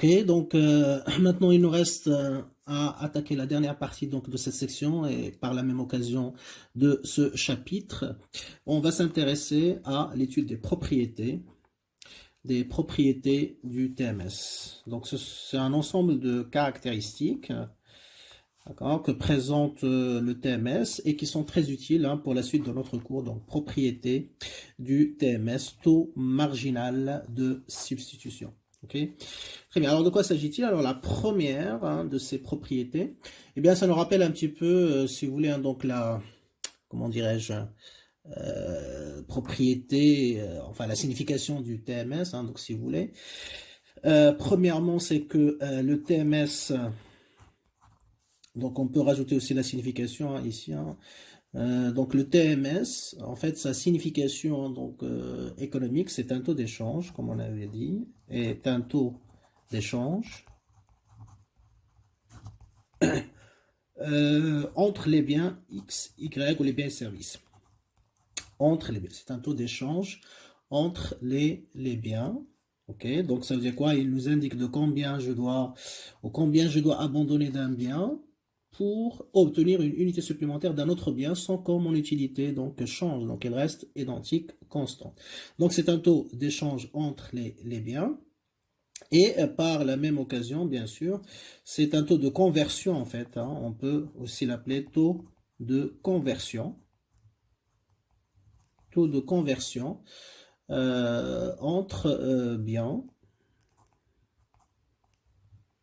Ok, donc maintenant il nous reste à attaquer la dernière partie donc de cette section et par la même occasion de ce chapitre, on va s'intéresser à l'étude des propriétés du TMS. Donc c'est un ensemble de caractéristiques, d'accord, que présente le TMS et qui sont très utiles pour la suite de notre cours. Donc propriétés du TMS, taux marginal de substitution. Ok. Très bien. Alors, de quoi s'agit-il? Alors, la première de ces propriétés, eh bien, ça nous rappelle un petit peu, si vous voulez, donc comment dirais-je, propriété, enfin, la signification du TMS, donc, si vous voulez. Premièrement, c'est que le TMS, donc, on peut rajouter aussi la signification ici. Donc, le TMS, en fait, sa signification donc économique, c'est un taux d'échange, comme on avait dit, est un taux d'échange entre les biens X, Y ou les biens et services. Entre les biens, c'est un taux d'échange entre les biens. Ok, donc ça veut dire quoi? Il nous indique de combien je dois abandonner d'un bien pour obtenir une unité supplémentaire d'un autre bien sans que mon utilité donc change. Donc elle reste identique, constante. Donc c'est un taux d'échange entre les biens. Et par la même occasion, bien sûr, c'est un taux de conversion en fait. On peut aussi l'appeler taux de conversion. Taux de conversion entre biens.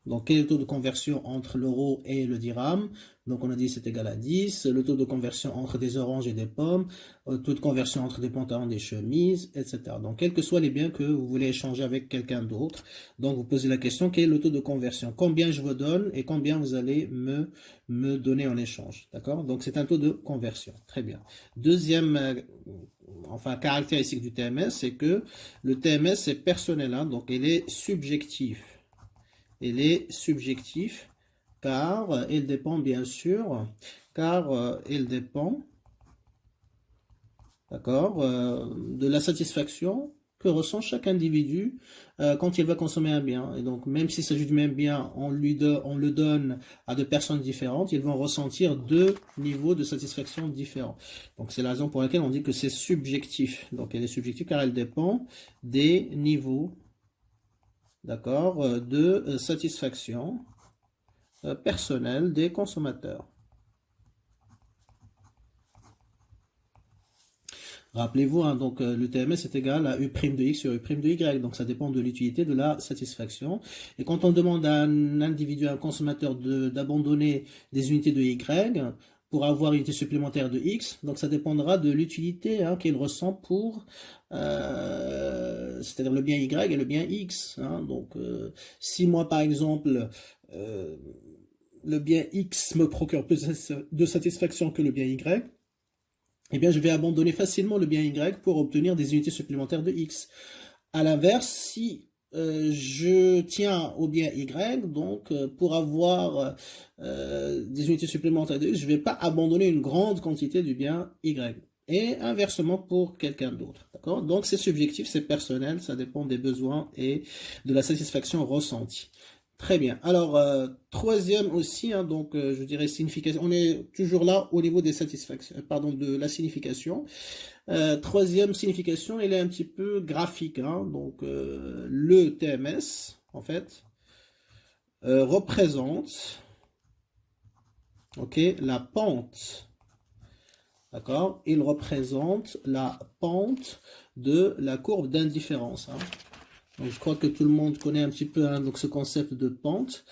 Donc, quel est le taux de conversion entre l'euro et le dirham? Donc, on a dit c'est égal à 10. Le taux de conversion entre des oranges et des pommes. Le taux de conversion entre des pantalons et des chemises, etc. Donc, quels que soient les biens que vous voulez échanger avec quelqu'un d'autre. Donc, vous posez la question, quel est le taux de conversion? Combien je vous donne et combien vous allez me donner en échange? D'accord? Donc, c'est un taux de conversion. Très bien. Deuxième caractéristique du TMS, c'est que le TMS est personnel. Donc, il est subjectif. Il est subjectif car il dépend bien sûr, il dépend, d'accord, de la satisfaction que ressent chaque individu quand il va consommer un bien. Et donc, même s'il s'agit du même bien, on le donne à deux personnes différentes, ils vont ressentir deux niveaux de satisfaction différents. Donc, c'est la raison pour laquelle on dit que c'est subjectif. Donc, elle est subjective car elle dépend des niveaux, d'accord, de satisfaction personnelle des consommateurs. Rappelez-vous, donc le TMS est égal à U' de X sur U' de Y, donc ça dépend de l'utilité de la satisfaction. Et quand on demande à un individu, à un consommateur d'abandonner des unités de Y pour avoir une unité supplémentaire de X, donc ça dépendra de l'utilité qu'il ressent pour, c'est-à-dire le bien Y et le bien X. Donc si moi par exemple, le bien X me procure plus de satisfaction que le bien Y, eh bien, je vais abandonner facilement le bien Y pour obtenir des unités supplémentaires de X. À l'inverse, si je tiens au bien Y, donc pour avoir des unités supplémentaires de X, je ne vais pas abandonner une grande quantité du bien Y. Et inversement pour quelqu'un d'autre. D'accord? Donc c'est subjectif, c'est personnel, ça dépend des besoins et de la satisfaction ressentie. Très bien. Alors, troisième aussi, donc je dirais signification. On est toujours là au niveau des satisfactions, pardon, de la signification. Troisième signification, elle est un petit peu graphique. Donc, le TMS, en fait, représente, ok, la pente. D'accord? Il représente la pente de la courbe d'indifférence. Donc, je crois que tout le monde connaît un petit peu donc ce concept de pente,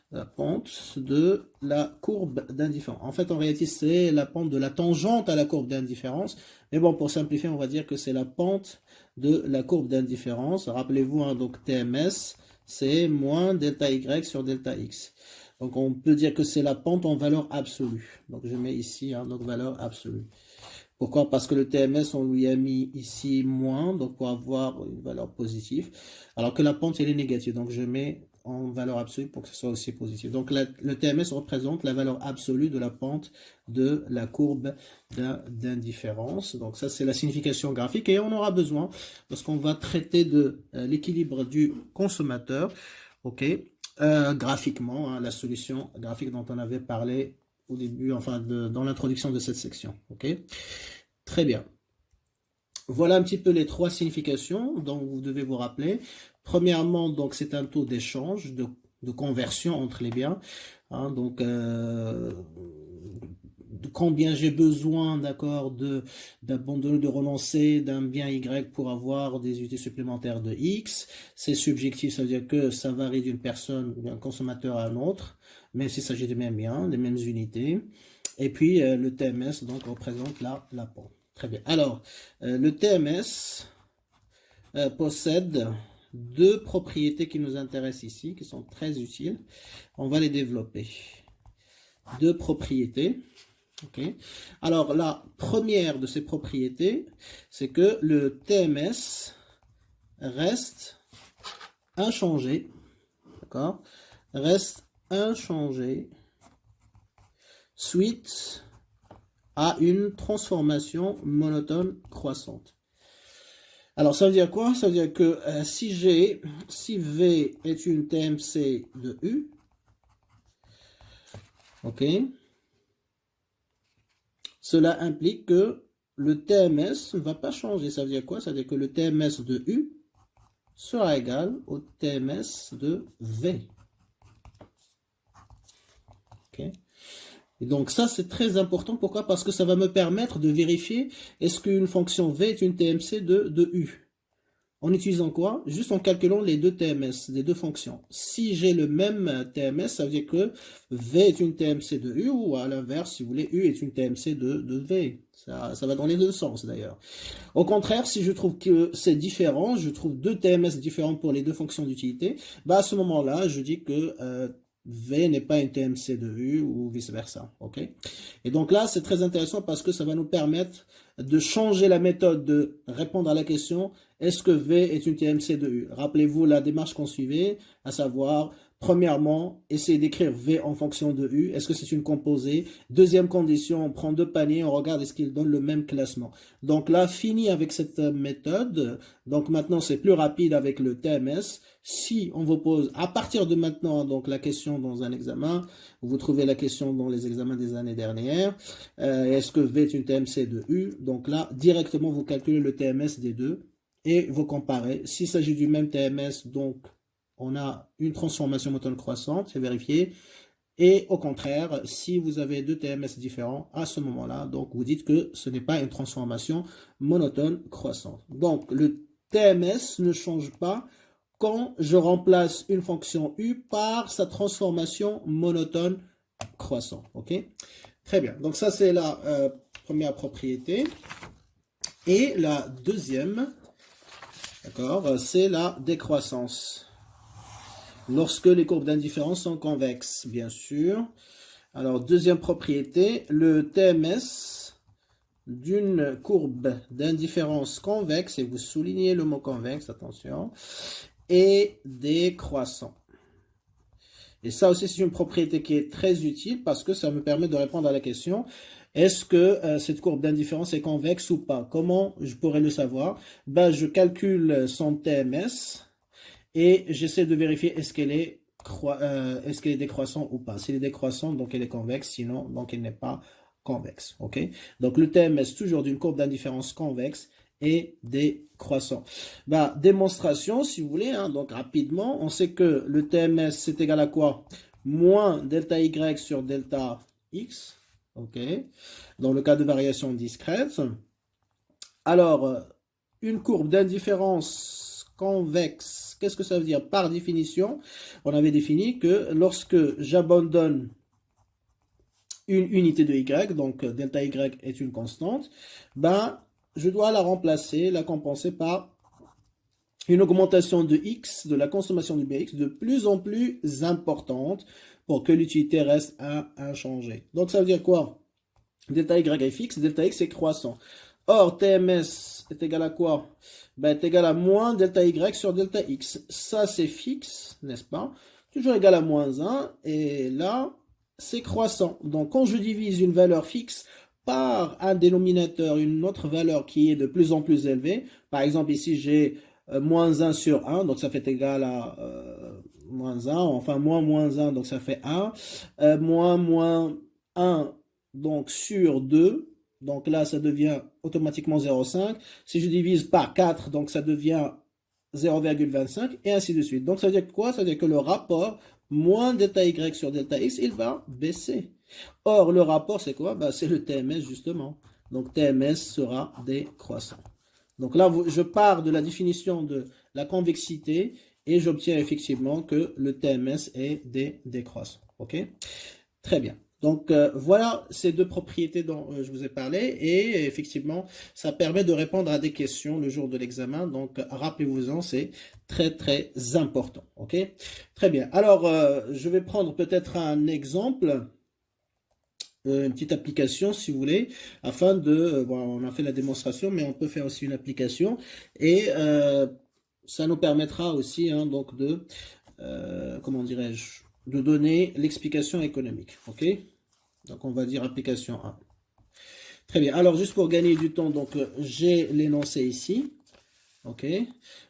la pente de la courbe d'indifférence. En fait, en réalité, c'est la pente de la tangente à la courbe d'indifférence. Mais bon, pour simplifier, on va dire que c'est la pente de la courbe d'indifférence. Rappelez-vous, donc TMS, c'est moins delta Y sur delta X. Donc, on peut dire que c'est la pente en valeur absolue. Donc, je mets ici, donc valeur absolue. Pourquoi? Parce que le TMS, on lui a mis ici moins, donc pour avoir une valeur positive, alors que la pente, elle est négative. Donc, je mets en valeur absolue pour que ce soit aussi positif. Donc, le TMS représente la valeur absolue de la pente de la courbe d'indifférence. Donc, ça, c'est la signification graphique. Et on aura besoin, lorsqu'on va traiter de l'équilibre du consommateur, ok, graphiquement, hein, la solution graphique dont on avait parlé au début, enfin dans l'introduction de cette section, ok. Très bien. Voilà un petit peu les trois significations dont vous devez vous rappeler. Premièrement, donc c'est un taux d'échange, de conversion entre les biens. Hein, donc de combien j'ai besoin, d'accord, d'abandonner, de renoncer d'un bien Y pour avoir des unités supplémentaires de X. C'est subjectif, ça veut dire que ça varie d'une personne, d'un consommateur à un autre, même s'il s'agit des mêmes biens, des mêmes unités. Et puis le TMS donc représente la pente. Très bien. Alors, le TMS possède deux propriétés qui nous intéressent ici, qui sont très utiles. On va les développer. Deux propriétés. Okay. Alors, la première de ces propriétés, c'est que le TMS reste inchangé. D'accord? Reste inchangé suite à une transformation monotone croissante. Alors, ça veut dire quoi? Ça veut dire que si V est une TMC de U, ok, cela implique que le TMS ne va pas changer. Ça veut dire quoi? Ça veut dire que le TMS de U sera égal au TMS de V. Ok. Et donc ça, c'est très important. Pourquoi? Parce que ça va me permettre de vérifier est-ce qu'une fonction V est une TMC de U. En utilisant quoi? Juste en calculant les deux TMS, les deux fonctions. Si j'ai le même TMS, ça veut dire que V est une TMC de U, ou à l'inverse, si vous voulez, U est une TMC de V. Ça va dans les deux sens d'ailleurs. Au contraire, si je trouve que c'est différent, je trouve deux TMS différents pour les deux fonctions d'utilité, bah à ce moment-là, je dis que V n'est pas une TMC de U ou vice-versa. Okay. Et donc là, c'est très intéressant parce que ça va nous permettre de changer la méthode de répondre à la question est-ce que V est une TMC de U? Rappelez-vous la démarche qu'on suivait, à savoir, premièrement, essayer d'écrire V en fonction de U. Est-ce que c'est une composée? Deuxième condition, on prend deux paniers, on regarde est-ce qu'ils donnent le même classement. Donc là, fini avec cette méthode. Donc maintenant, c'est plus rapide avec le TMS. Si on vous pose à partir de maintenant donc la question dans un examen, vous trouvez la question dans les examens des années dernières, est-ce que V est une TMC de U? Donc là, directement, vous calculez le TMS des deux et vous comparez. S'il s'agit du même TMS, donc on a une transformation monotone croissante, c'est vérifié. Et au contraire, si vous avez deux TMS différents, à ce moment-là, donc vous dites que ce n'est pas une transformation monotone croissante. Donc le TMS ne change pas quand je remplace une fonction U par sa transformation monotone croissante. Ok? Très bien. Donc ça, c'est la première propriété. Et la deuxième, d'accord, c'est la décroissance. Lorsque les courbes d'indifférence sont convexes, bien sûr. Alors, deuxième propriété, le TMS d'une courbe d'indifférence convexe, et vous soulignez le mot convexe, attention, est décroissant. Et ça aussi, c'est une propriété qui est très utile parce que ça me permet de répondre à la question est-ce que cette courbe d'indifférence est convexe ou pas? Comment je pourrais le savoir? Ben, je calcule son TMS et j'essaie de vérifier est-ce qu'elle est décroissante ou pas. Si elle est décroissante, donc elle est convexe, sinon, donc elle n'est pas convexe. Ok? Donc le TMS, toujours d'une courbe d'indifférence convexe, est décroissant. Bah, démonstration, si vous voulez, hein, donc rapidement, on sait que le TMS, c'est égal à quoi? Moins delta Y sur delta X, ok, dans le cas de variation discrète. Alors, une courbe d'indifférence convexe, qu'est-ce que ça veut dire? Par définition, on avait défini que lorsque j'abandonne une unité de Y, donc delta Y est une constante, ben, je dois la remplacer, la compenser par une augmentation de X, de la consommation du BX, de plus en plus importante pour que l'utilité reste inchangée. Donc ça veut dire quoi? Delta Y est fixe, delta X est croissant. Or, TMS est égal à quoi? Ben, est égal à moins delta Y sur delta X. Ça, c'est fixe, n'est-ce pas? Toujours égal à moins 1. Et là, c'est croissant. Donc, quand je divise une valeur fixe par un dénominateur, une autre valeur qui est de plus en plus élevée, par exemple, ici, j'ai moins 1 sur 1, donc ça fait égal à moins 1, enfin moins 1, donc ça fait 1, moins 1, donc sur 2, donc là ça devient automatiquement 0,5. Si je divise par 4, donc ça devient 0,25 et ainsi de suite. Donc ça veut dire quoi? Ça veut dire que le rapport moins delta y sur delta x, il va baisser. Or, le rapport, c'est quoi? Ben, c'est le TMS justement. Donc TMS sera décroissant. Donc là, je pars de la définition de la convexité et j'obtiens effectivement que le TMS est décroissant. Ok? Très bien. Donc voilà ces deux propriétés dont je vous ai parlé et effectivement ça permet de répondre à des questions le jour de l'examen. Donc rappelez-vous-en, c'est très très important. Ok? Très bien. Alors je vais prendre peut-être un exemple. Une petite application si vous voulez, afin de, bon, on a fait la démonstration, mais on peut faire aussi une application, et ça nous permettra aussi hein, donc de, comment dirais-je, de donner l'explication économique, ok? Donc on va dire application 1. Très bien, alors juste pour gagner du temps, donc j'ai l'énoncé ici, ok?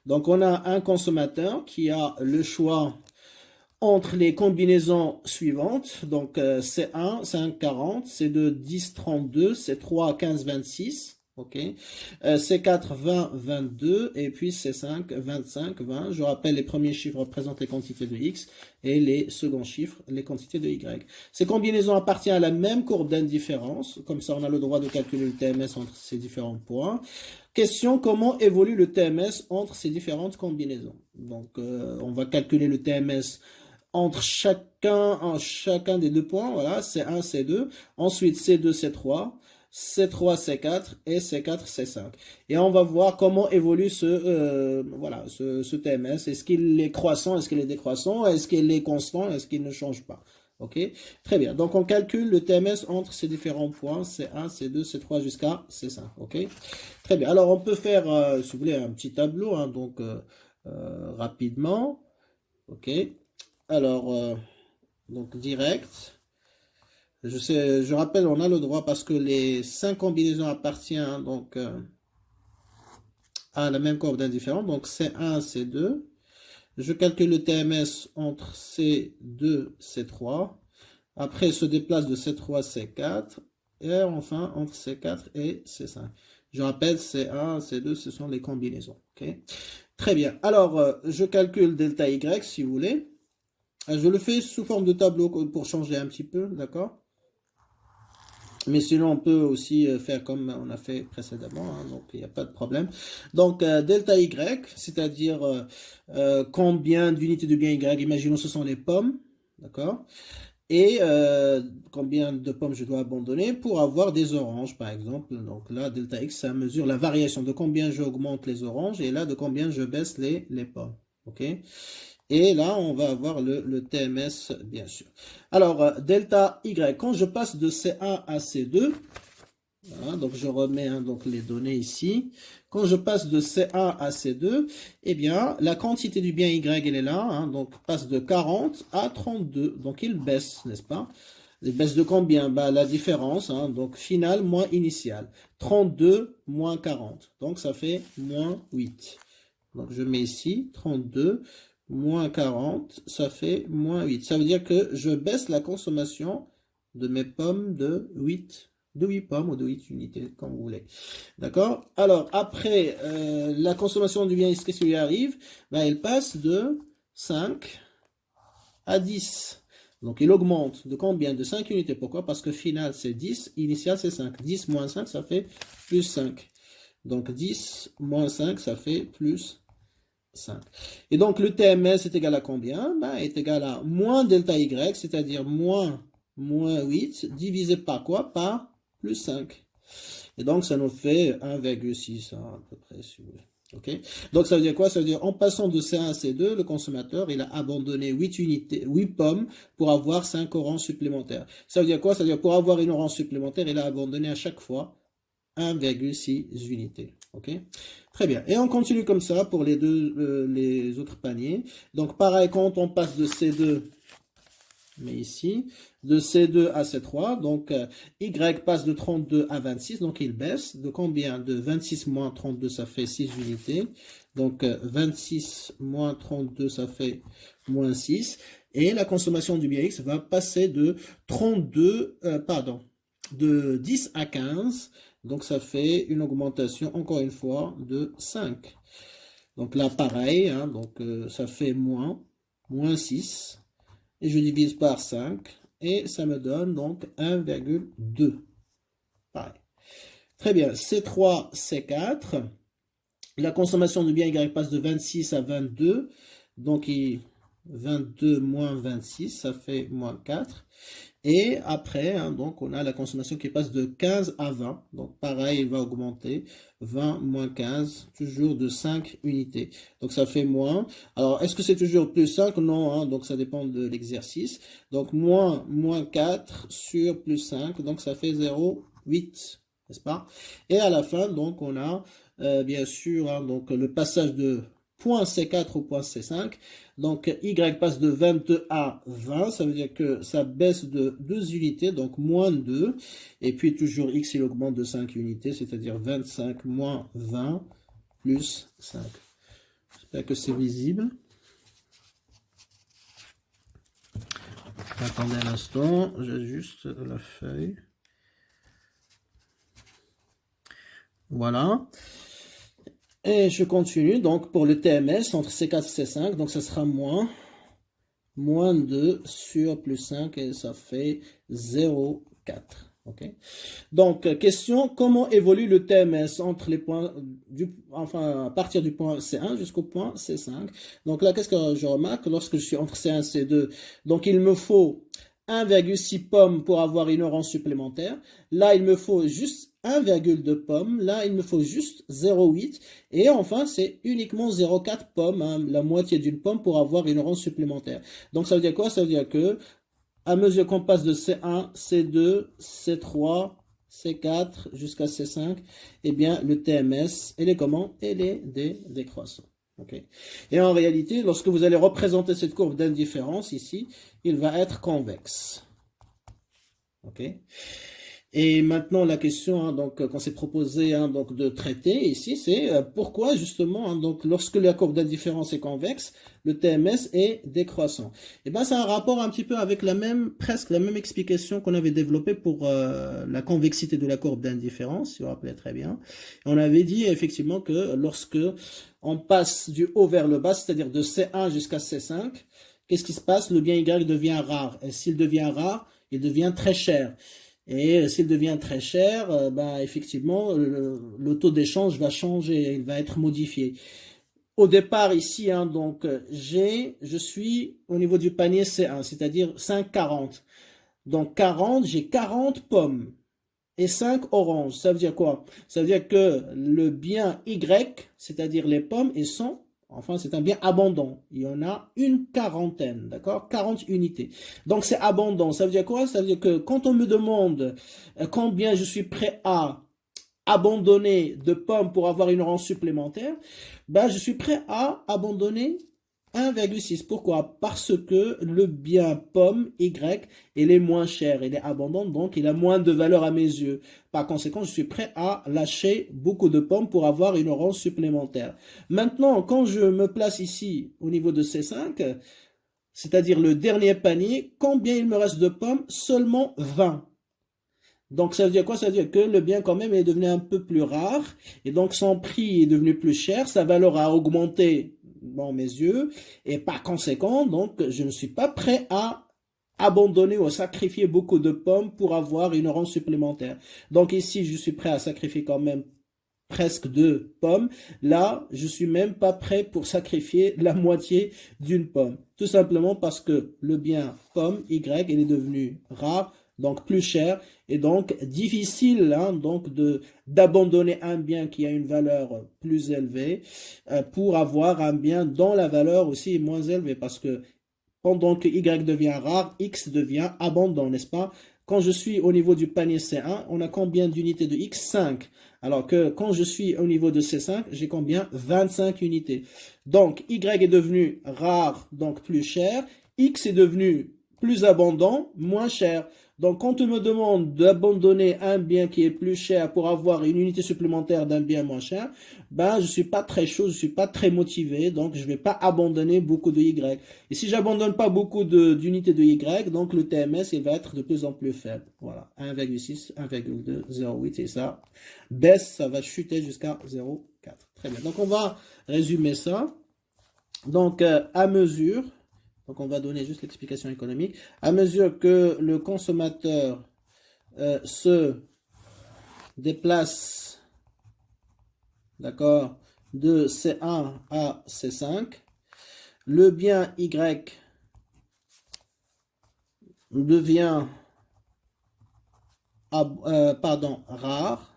Donc on a un consommateur qui a le choix entre les combinaisons suivantes, donc C1, 5, 40, C2, 10, 32, C3, 15, 26, ok, C4, 20, 22, et puis C5, 25, 20. Je rappelle, les premiers chiffres représentent les quantités de X, et les seconds chiffres, les quantités de Y. Ces combinaisons appartiennent à la même courbe d'indifférence, comme ça on a le droit de calculer le TMS entre ces différents points. Question, comment évolue le TMS entre ces différentes combinaisons? Donc on va calculer le TMS entre chacun des deux points, voilà, C1, C2, ensuite C2, C3, C3, C4 et C4, C5. Et on va voir comment évolue voilà, ce TMS. Est-ce qu'il est croissant, est-ce qu'il est décroissant, est-ce qu'il est constant, est-ce qu'il ne change pas? Ok, très bien. Donc on calcule le TMS entre ces différents points, C1, C2, C3 jusqu'à C5. Ok, très bien. Alors on peut faire, si vous voulez, un petit tableau, hein, donc rapidement. Ok. Alors, donc direct. Je rappelle, on a le droit parce que les 5 combinaisons appartiennent hein, donc à la même courbe d'indifférence. Donc C1, C2. Je calcule le TMS entre C2, C3. Après, il se déplace de C3 à C4. Et enfin, entre C4 et C5. Je rappelle, C1, C2, ce sont les combinaisons. Okay. Très bien. Alors, je calcule delta Y si vous voulez. Je le fais sous forme de tableau pour changer un petit peu, d'accord? Mais sinon, on peut aussi faire comme on a fait précédemment, hein, donc il n'y a pas de problème. Donc, delta Y, c'est-à-dire combien d'unités de bien Y, imaginons ce sont les pommes, d'accord? Et combien de pommes je dois abandonner pour avoir des oranges, par exemple. Donc là, delta X, ça mesure la variation de combien j'augmente les oranges et là, de combien je baisse les pommes, ok? Et là, on va avoir le TMS, bien sûr. Alors, delta Y, quand je passe de C1 à C2, voilà, donc je remets hein, donc les données ici. Quand je passe de C1 à C2, eh bien, la quantité du bien Y, elle est là, hein, donc passe de 40 à 32. Donc, il baisse, n'est-ce pas? Il baisse de combien? Bah, la différence, hein, donc finale moins initiale. 32 moins 40. Donc, ça fait moins 8. Donc, je mets ici 32 moins 40, ça fait moins 8. Ça veut dire que je baisse la consommation de mes pommes de 8 pommes ou de 8 unités, comme vous voulez. D'accord? Alors, après, la consommation du bien, qu'est-ce qui lui arrive? Ben, elle passe de 5 à 10. Donc, il augmente de combien? De 5 unités. Pourquoi? Parce que final, c'est 10, initial, c'est 5. 10 moins 5, ça fait plus 5. Donc, 10 moins 5, ça fait plus 5. Et donc, le TMS est égal à combien? Ben, est égal à moins delta Y, c'est-à-dire moins 8, divisé par quoi? Par plus 5. Et donc, ça nous fait 1,6 hein, à peu près, si vous voulez. Okay. Donc, ça veut dire quoi? Ça veut dire, en passant de C1 à C2, le consommateur, il a abandonné 8 pommes pour avoir 5 oranges supplémentaires. Ça veut dire quoi? Ça veut dire, pour avoir une orange supplémentaire, il a abandonné à chaque fois 1,6 unités. Ok, très bien. Et on continue comme ça pour les autres paniers. Donc, pareil, quand on passe de C2 mais ici, de C2 à C3, donc Y passe de 32 à 26, donc il baisse. De combien? De 26 moins 32, ça fait 6 unités. Donc 26 moins 32, ça fait moins 6. Et la consommation du bien X va passer de 32, de 10 à 15. Donc ça fait une augmentation, encore une fois, de 5. Donc là, pareil, hein, donc ça fait moins 6. Et je divise par 5. Et ça me donne donc 1,2. Pareil. Très bien. C3, C4. La consommation de bien Y passe de 26 à 22. Donc 22 moins 26, ça fait moins 4. Et après, hein, donc on a la consommation qui passe de 15 à 20. Donc pareil, il va augmenter. 20 moins 15, toujours de 5 unités. Donc ça fait moins. Alors, est-ce que c'est toujours plus 5? Non, hein, donc ça dépend de l'exercice. Donc moins 4 sur plus 5, donc ça fait 0,8. N'est-ce pas? Et à la fin, donc on a bien sûr hein, donc, le passage de point C4 au point C5. Donc Y passe de 22 à 20, ça veut dire que ça baisse de 2 unités, donc moins 2. Et puis toujours X, il augmente de 5 unités, c'est-à-dire 25 moins 20 plus 5. J'espère que c'est visible. Attendez un instant, j'ajuste la feuille. Voilà. Et je continue, donc pour le TMS, entre C4 et C5, donc ça sera moins 2 sur plus 5, et ça fait 0,4. Okay. Donc, question, comment évolue le TMS entre les points, à partir du point C1 jusqu'au point C5. Donc là, qu'est-ce que je remarque lorsque je suis entre C1 et C2? Donc, il me faut 1,6 pommes pour avoir une orange supplémentaire. Là, il me faut juste 1,2 pommes. Là, il me faut juste 0,8. Et enfin, c'est uniquement 0,4 pommes, hein, la moitié d'une pomme pour avoir une orange supplémentaire. Donc, ça veut dire quoi? Ça veut dire que à mesure qu'on passe de C1, C2, C3, C4 jusqu'à C5, eh bien, le TMS, il est comment? Il est décroissant. Okay. Et en réalité, lorsque vous allez représenter cette courbe d'indifférence ici, il va être convexe. Okay. Et maintenant, la question hein, donc qu'on s'est proposé hein, donc de traiter ici, c'est pourquoi justement, hein, donc lorsque la courbe d'indifférence est convexe, le TMS est décroissant. Et bien, ça a un rapport un petit peu avec presque la même explication qu'on avait développée pour la convexité de la courbe d'indifférence, si vous vous rappelez très bien. Et on avait dit effectivement que lorsque on passe du haut vers le bas, c'est-à-dire de C1 jusqu'à C5, qu'est-ce qui se passe? Le bien Y devient rare. Et s'il devient rare, il devient très cher. Et s'il devient très cher, effectivement, le taux d'échange va changer, il va être modifié. Au départ, ici, hein, donc, je suis au niveau du panier C1, c'est-à-dire 5,40. Donc, 40, j'ai 40 pommes et 5 oranges. Ça veut dire quoi? Ça veut dire que le bien Y, c'est-à-dire les pommes, c'est un bien abondant. Il y en a une quarantaine, d'accord? 40 unités. Donc, c'est abondant. Ça veut dire quoi? Ça veut dire que quand on me demande combien je suis prêt à abandonner de pommes pour avoir une orange supplémentaire, je suis prêt à abandonner 1,6. Pourquoi? Parce que le bien pomme Y, il est moins cher, il est abondant, donc il a moins de valeur à mes yeux. Par conséquent, je suis prêt à lâcher beaucoup de pommes pour avoir une orange supplémentaire. Maintenant, quand je me place ici au niveau de C5, c'est-à-dire le dernier panier, combien il me reste de pommes? Seulement 20. Donc, ça veut dire quoi? Ça veut dire que le bien, quand même, est devenu un peu plus rare. Et donc, son prix est devenu plus cher. Sa valeur a augmenté dans mes yeux. Et par conséquent, donc, je ne suis pas prêt à abandonner ou à sacrifier beaucoup de pommes pour avoir une orange supplémentaire. Donc, ici, je suis prêt à sacrifier quand même presque 2 pommes. Là, je suis même pas prêt pour sacrifier la moitié d'une pomme. Tout simplement parce que le bien pomme Y, il est devenu rare, donc plus cher, et donc difficile hein, donc d'abandonner un bien qui a une valeur plus élevée pour avoir un bien dont la valeur aussi est moins élevée, parce que pendant que Y devient rare, X devient abondant, n'est-ce pas? Quand je suis au niveau du panier C1, on a combien d'unités de X? 5. Alors que quand je suis au niveau de C5, j'ai combien? 25 unités. Donc, Y est devenu rare, donc plus cher. X est devenu plus abondant, moins cher. Donc, quand on me demande d'abandonner un bien qui est plus cher pour avoir une unité supplémentaire d'un bien moins cher, ben, je suis pas très chaud, je suis pas très motivé, donc je vais pas abandonner beaucoup de Y. Et si j'abandonne pas beaucoup d'unités de Y, donc le TMS, il va être de plus en plus faible. Voilà, 1,6, 1,2, 0,8 et ça baisse, ça va chuter jusqu'à 0,4. Très bien. Donc, on va résumer ça. Donc, à mesure, donc on va donner juste l'explication économique, à mesure que le consommateur se déplace, d'accord, de C1 à C5, le bien Y devient rare,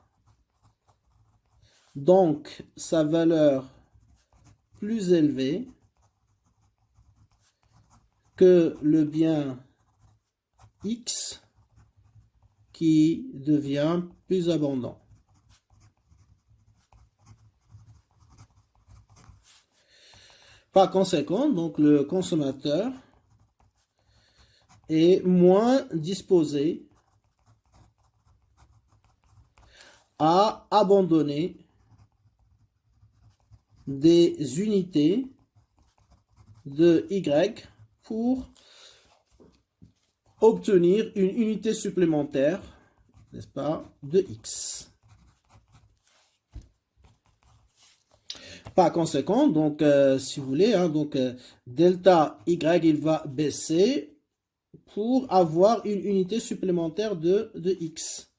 donc sa valeur plus élevée que le bien X qui devient plus abondant. Par conséquent, donc le consommateur est moins disposé à abandonner des unités de Y pour obtenir une unité supplémentaire, n'est-ce pas, de X. Par conséquent, donc, si vous voulez, hein, donc, delta Y, il va baisser pour avoir une unité supplémentaire de X.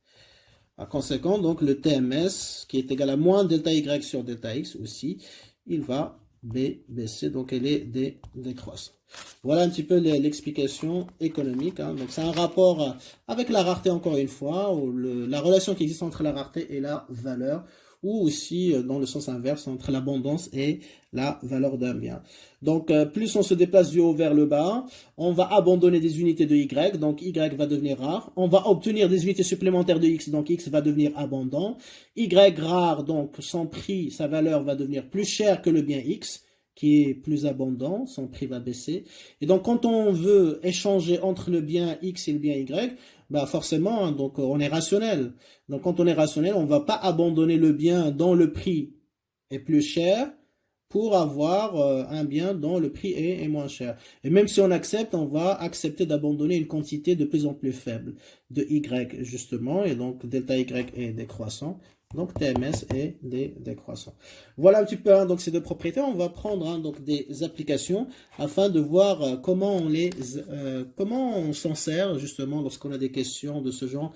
Par conséquent, donc, le TMS, qui est égal à moins delta Y sur delta X aussi, il va baisser, donc elle est décroissante. Voilà un petit peu l'explication économique. Hein. Donc, c'est un rapport avec la rareté, encore une fois, ou la relation qui existe entre la rareté et la valeur, ou aussi dans le sens inverse entre l'abondance et la valeur d'un bien. Donc, plus on se déplace du haut vers le bas, on va abandonner des unités de Y, donc Y va devenir rare. On va obtenir des unités supplémentaires de X, donc X va devenir abondant. Y rare, donc son prix, sa valeur va devenir plus cher que le bien X, qui est plus abondant, son prix va baisser. Et donc, quand on veut échanger entre le bien X et le bien Y, bah forcément, hein, donc on est rationnel. Donc, quand on est rationnel, on ne va pas abandonner le bien dont le prix est plus cher pour avoir un bien dont le prix est moins cher. Et même si on accepte, on va accepter d'abandonner une quantité de plus en plus faible de Y, justement, et donc delta Y est décroissant. Donc TMS est décroissant. Voilà un petit peu hein, donc ces deux propriétés. On va prendre hein, donc des applications afin de voir comment on s'en sert justement lorsqu'on a des questions de ce genre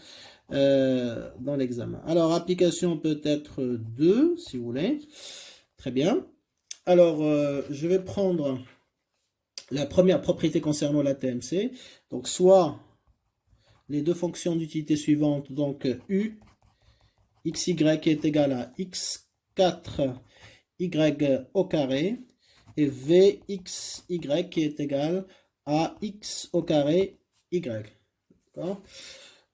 dans l'examen. Alors application peut-être 2 si vous voulez. Très bien. Alors je vais prendre la première propriété concernant la TMC. Donc soit les deux fonctions d'utilité suivantes, donc U xy est égal à x4y au carré et vxy qui est égal à x au carré y.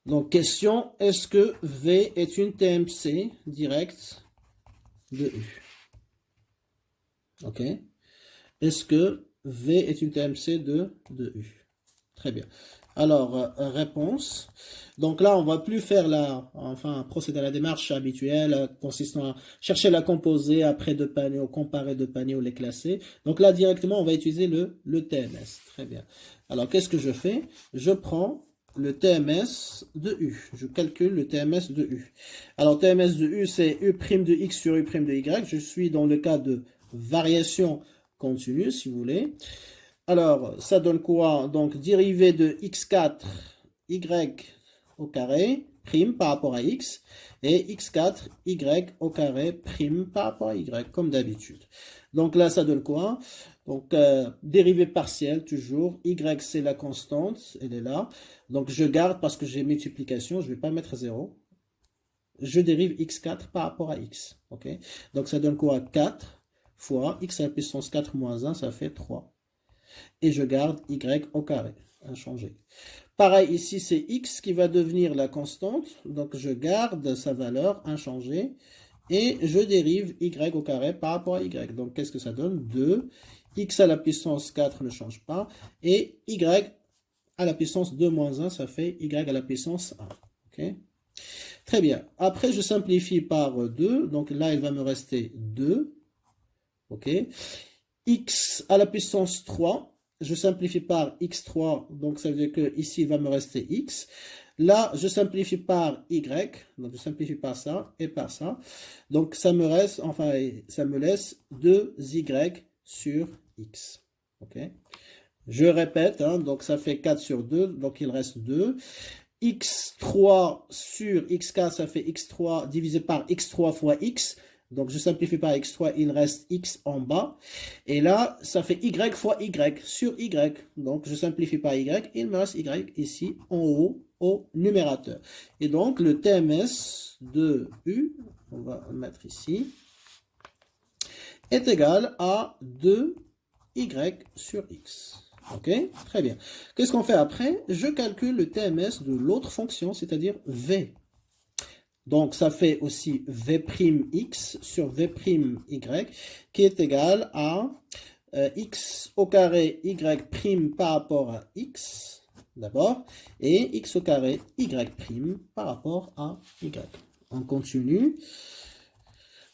Donc question, est-ce que V est une TMC directe de U? Ok. Est-ce que V est une TMC de U? Très bien. Alors, réponse. Donc là, on va plus faire procéder à la démarche habituelle consistant à chercher la composée après deux paniers, ou comparer deux paniers ou les classer. Donc là, directement, on va utiliser le TMS. Très bien. Alors, qu'est-ce que je fais? Je prends le TMS de U. Je calcule le TMS de U. Alors, TMS de U, c'est U' de X sur U' de Y. Je suis dans le cas de variation continue, si vous voulez. Alors, ça donne quoi? Donc, dérivée de x4, y au carré, prime par rapport à x, et x4, y au carré, prime par rapport à y, comme d'habitude. Donc là, ça donne quoi? Donc, dérivée partielle, toujours. Y, c'est la constante, elle est là. Donc, je garde parce que j'ai multiplication, je ne vais pas mettre 0. Je dérive x4 par rapport à x. Ok. Donc, ça donne quoi? 4 fois x à la puissance 4 moins 1, ça fait 3. Et je garde y au carré, inchangé. Pareil, ici, c'est x qui va devenir la constante. Donc, je garde sa valeur inchangée. Et je dérive y au carré par rapport à y. Donc, qu'est-ce que ça donne? 2. X à la puissance 4 ne change pas. Et y à la puissance 2 moins 1, ça fait y à la puissance 1. Ok? Très bien. Après, je simplifie par 2. Donc là, il va me rester 2. Ok? X à la puissance 3. Je simplifie par x3. Donc ça veut dire que ici, il va me rester x. Là, je simplifie par y. Donc je simplifie par ça et par ça. Donc ça me reste, enfin, ça me laisse 2y sur x. Ok? Je répète, hein, donc ça fait 4 sur 2. Donc il reste 2. x3 sur x4, ça fait x3 divisé par x3 fois x. Donc, je simplifie par x3, il reste x en bas. Et là, ça fait y fois y sur y. Donc, je simplifie par y, il me reste y ici en haut au numérateur. Et donc, le TMS de U, on va le mettre ici, est égal à 2y sur x. Ok, très bien. Qu'est-ce qu'on fait après? Je calcule le TMS de l'autre fonction, c'est-à-dire v. Donc, ça fait aussi v'x sur v'y qui est égal à x au carré y' par rapport à x, d'abord, et x au carré y' par rapport à y. On continue.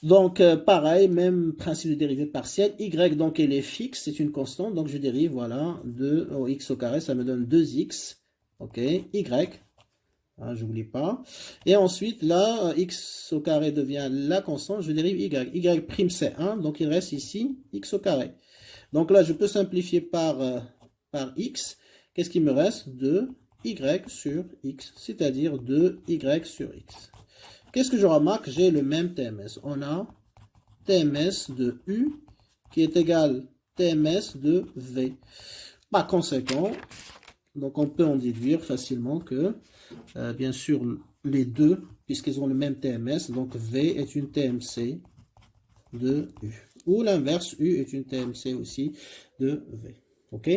Donc, pareil, même principe de dérivée partielle. Y, donc, elle est fixe, c'est une constante. Donc, je dérive, voilà, 2 au x au carré, ça me donne 2x. Ok, y. Hein, j'oublie pas. Et ensuite, là, x au carré devient la constante, je dérive y. Y' c'est 1, donc il reste ici x au carré. Donc là, je peux simplifier par x. Qu'est-ce qui me reste? 2y sur x, c'est-à-dire 2y sur x. Qu'est-ce que je remarque? J'ai le même TMS. On a TMS de U qui est égal TMS de V. Par conséquent, donc on peut en déduire facilement que bien sûr, les deux, puisqu'ils ont le même TMS, donc V est une TMC de U. Ou l'inverse, U est une TMC aussi de V. Ok?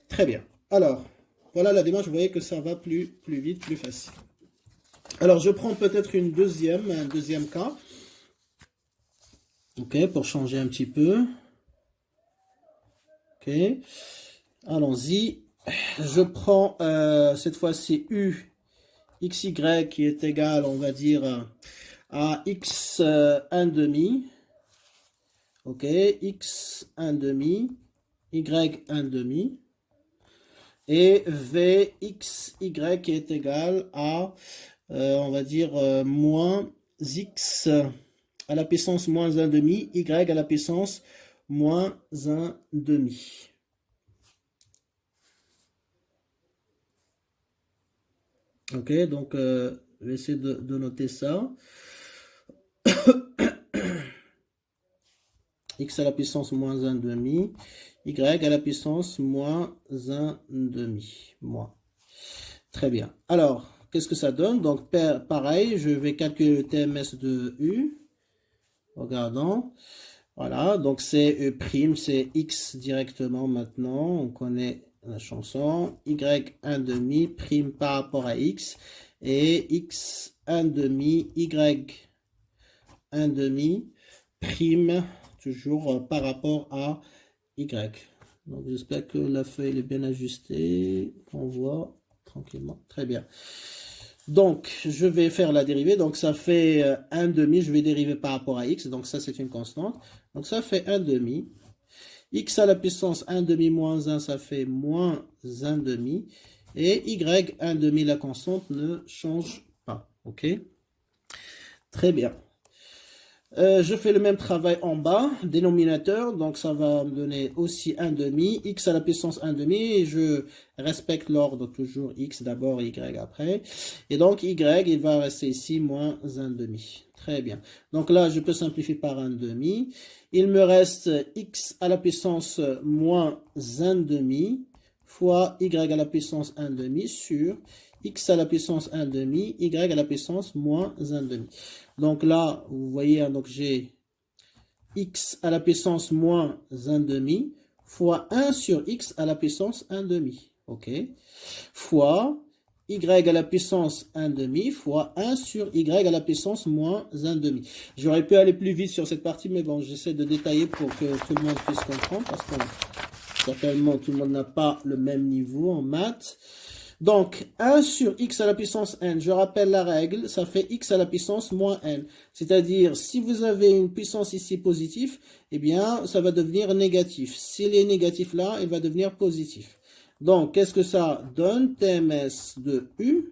Très bien. Alors, voilà la démarche. Vous voyez que ça va plus vite, plus facile. Alors, je prends peut-être un deuxième cas. Ok, pour changer un petit peu. Ok. Allons-y. Je prends cette fois-ci U xy qui est égal, on va dire, à x 1 demi, ok, x 1 demi, y 1 demi, et vxy qui est égal à, on va dire, moins x à la puissance moins 1 demi, y à la puissance moins 1 demi. Ok, donc je vais essayer de noter ça. X à la puissance moins 1 demi, y à la puissance moins 1 demi. Très bien. Alors, qu'est-ce que ça donne? Donc, pareil, je vais calculer le TMS de U. Regardons. Voilà, donc c'est E', c'est X directement maintenant. On connaît la chanson. Y 1 demi, prime par rapport à X. Et X 1 demi, Y 1 demi, prime toujours par rapport à Y. Donc j'espère que la feuille est bien ajustée. On voit tranquillement. Très bien. Donc, je vais faire la dérivée. Donc, ça fait 1 demi. Je vais dériver par rapport à x. Donc, ça, c'est une constante. Donc, ça fait 1 demi. X à la puissance 1 demi moins 1, ça fait moins 1 demi. Et y 1 demi, la constante, ne change pas. OK? Très bien. Je fais le même travail en bas, dénominateur, donc ça va me donner aussi 1 demi, x à la puissance 1 demi, et je respecte l'ordre toujours, x d'abord, y après, et donc y, il va rester ici, moins 1 demi. Très bien. Donc là, je peux simplifier par 1 demi. Il me reste x à la puissance moins 1 demi, fois y à la puissance 1 demi, sur x à la puissance 1 demi, y à la puissance moins 1 demi. Donc là, vous voyez, donc j'ai x à la puissance moins 1 demi fois 1 sur x à la puissance 1 demi. OK? Fois y à la puissance 1 demi fois 1 sur y à la puissance moins 1 demi. J'aurais pu aller plus vite sur cette partie, mais bon, j'essaie de détailler pour que tout le monde puisse comprendre parce qu'on certainement tout le monde n'a pas le même niveau en maths. Donc, 1 sur x à la puissance n, je rappelle la règle, ça fait x à la puissance moins n. C'est-à-dire, si vous avez une puissance ici positive, eh bien, ça va devenir négatif. S'il est négatif là, il va devenir positif. Donc, qu'est-ce que ça donne? Tms de u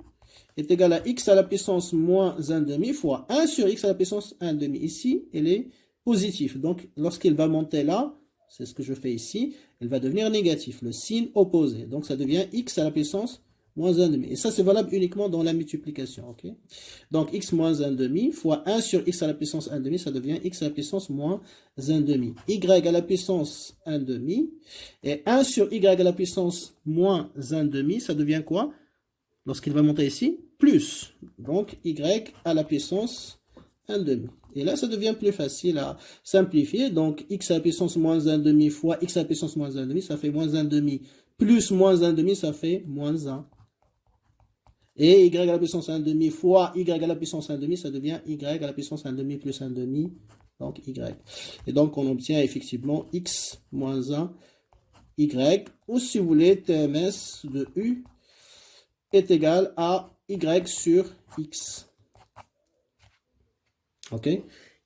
est égal à x à la puissance moins 1 demi fois 1 sur x à la puissance 1 demi. Ici, il est positif. Donc, lorsqu'il va monter là, c'est ce que je fais ici, il va devenir négatif, le signe opposé. Donc, ça devient x à la puissance moins 1 demi. Et ça, c'est valable uniquement dans la multiplication. Ok. Donc, x moins 1 demi fois 1 sur x à la puissance 1 demi, ça devient x à la puissance moins 1 demi. Y à la puissance 1 demi. Et 1 sur y à la puissance moins 1 demi, ça devient quoi? Lorsqu'il va monter ici, plus. Donc, y à la puissance 1 demi. Et là, ça devient plus facile à simplifier. Donc, x à la puissance moins 1 demi fois x à la puissance moins 1 demi, ça fait moins 1 demi. Plus moins 1 demi, ça fait moins 1. Et y à la puissance 1 demi fois y à la puissance 1 demi, ça devient y à la puissance 1 demi plus 1 demi, donc y. Et donc, on obtient effectivement x moins 1, y, ou si vous voulez, tms de u est égal à y sur x. Ok?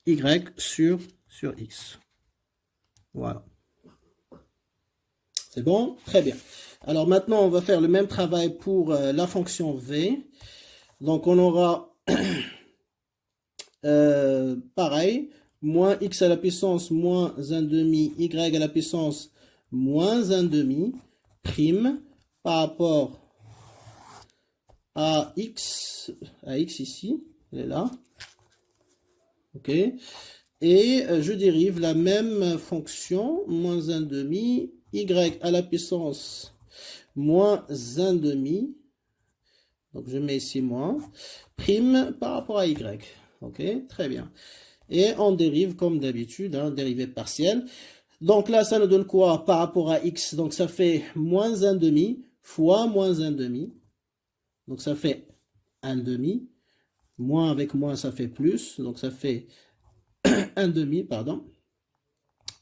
Y sur x. Voilà. C'est bon? Très bien. Alors maintenant, on va faire le même travail pour la fonction v. Donc, on aura pareil, moins x à la puissance moins 1 demi, y à la puissance moins 1 demi, prime, par rapport à x ici, elle est là. Ok. Et je dérive la même fonction, moins 1 demi, y à la puissance moins 1 demi, donc je mets ici moins, prime par rapport à y. Ok, très bien. Et on dérive comme d'habitude, hein, dérivée partielle. Donc là, ça nous donne quoi par rapport à x? Donc ça fait moins 1 demi fois moins 1 demi. Donc ça fait 1 demi. Moins avec moins, ça fait plus. Donc ça fait 1 demi, pardon.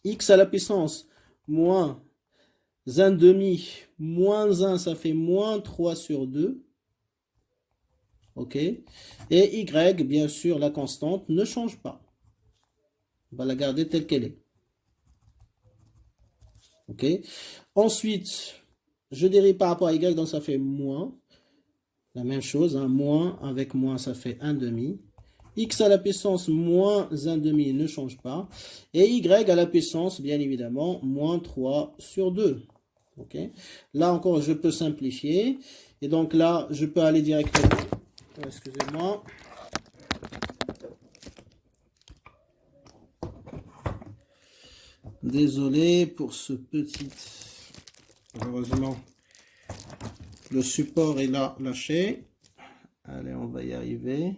X à la puissance moins 1 demi moins 1, ça fait moins 3 sur 2. Ok. Et y, bien sûr, la constante ne change pas. On va la garder telle qu'elle est. Ok. Ensuite, je dérive par rapport à y, donc ça fait moins. La même chose, hein, moins avec moins, ça fait 1 demi. X à la puissance moins 1 demi ne change pas. Et y à la puissance, bien évidemment, moins 3 sur 2. Ok. Là encore, je peux simplifier. Et donc là, je peux aller directement. Excusez-moi. Désolé pour ce petit... Heureusement, le support est là, lâché. Allez, on va y arriver.